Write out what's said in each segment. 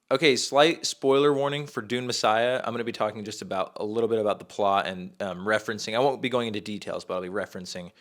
Okay, slight spoiler warning for Dune Messiah. I'm going to be talking just about a little bit about the plot and referencing. I won't be going into details, but I'll be referencing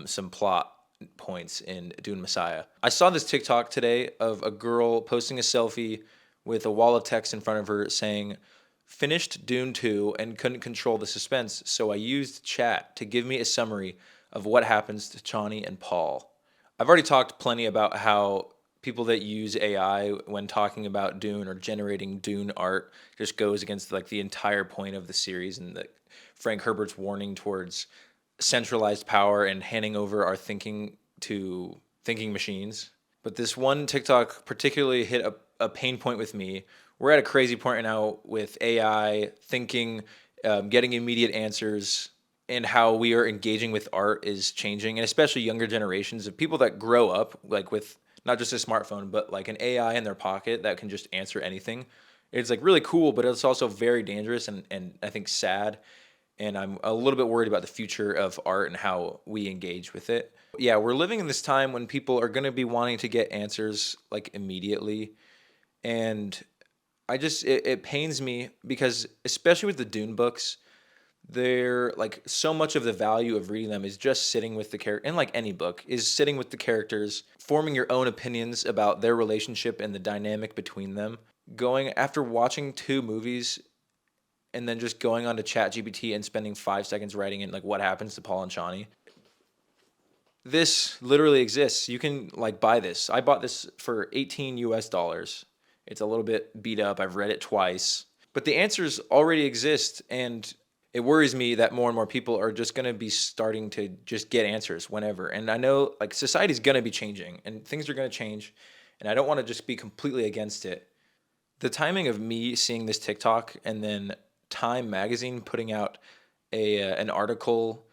some plot points in Dune Messiah. I saw this TikTok today of a girl posting a selfie with a wall of text in front of her saying, "Finished Dune 2 and couldn't control the suspense, so I used chat to give me a summary of what happens to Chani and Paul." I've already talked plenty about how people that use AI when talking about Dune or generating Dune art just goes against like the entire point of the series and the Frank Herbert's warning towards centralized power and handing over our thinking to thinking machines. But this one TikTok particularly hit a pain point with me. We're at a crazy point right now with AI thinking, getting immediate answers, and how we are engaging with art is changing, and especially younger generations of people that grow up like with not just a smartphone, but like an AI in their pocket that can just answer anything. It's like really cool, but it's also very dangerous and I think sad. And I'm a little bit worried about the future of art and how we engage with it. Yeah, we're living in this time when people are going to be wanting to get answers like immediately. And it pains me because, especially with the Dune books, they're like so much of the value of reading them is just sitting with the character, and like any book is sitting with the characters, forming your own opinions about their relationship and the dynamic between them. Going after watching two movies and then just going on to ChatGPT and spending 5 seconds writing in like what happens to Paul and Shawnee. This literally exists. You can like buy this. I bought this for 18 US dollars. It's a little bit beat up. I've read it twice. But the answers already exist, and it worries me that more and more people are just going to be starting to just get answers whenever. And I know like society's going to be changing and things are going to change, and I don't want to just be completely against it. The timing of me seeing this TikTok and then Time magazine putting out an article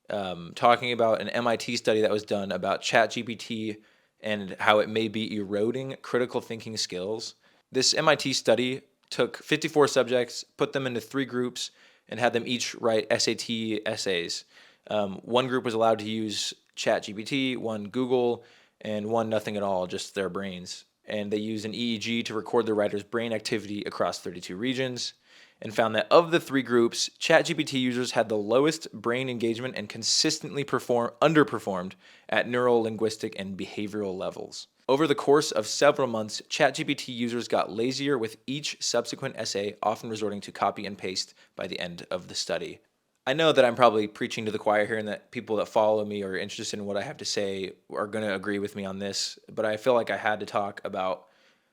talking about an MIT study that was done about ChatGPT and how it may be eroding critical thinking skills. This MIT study took 54 subjects, put them into three groups, and had them each write SAT essays. One group was allowed to use ChatGPT, one Google, and one nothing at all, just their brains. And they used an EEG to record the writer's brain activity across 32 regions, and found that of the three groups, ChatGPT users had the lowest brain engagement and consistently underperformed at neural, linguistic, and behavioral levels. Over the course of several months, ChatGPT users got lazier with each subsequent essay, often resorting to copy and paste by the end of the study. I know that I'm probably preaching to the choir here and that people that follow me or are interested in what I have to say are going to agree with me on this, but I feel like I had to talk about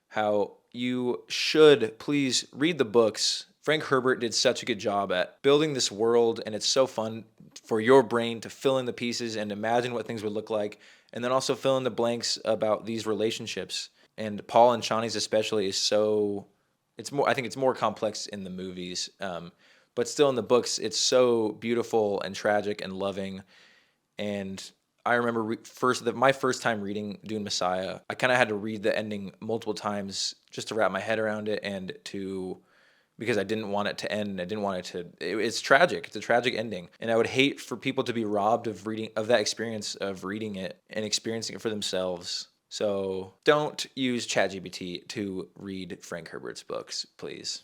how you should please read the books. Frank Herbert did such a good job at building this world, and it's so fun for your brain to fill in the pieces and imagine what things would look like, and then also fill in the blanks about these relationships. And Paul and Shawnee's especially is so it's more I think it's more complex in the movies, but still in the books it's so beautiful and tragic and loving. And I remember my first time reading Dune Messiah. I kind of had to read the ending multiple times just to wrap my head around it and to because I didn't want it to end. I didn't want it to. It's tragic. It's a tragic ending, and I would hate for people to be robbed of reading of that experience of reading it and experiencing it for themselves. So don't use ChatGPT to read Frank Herbert's books, please.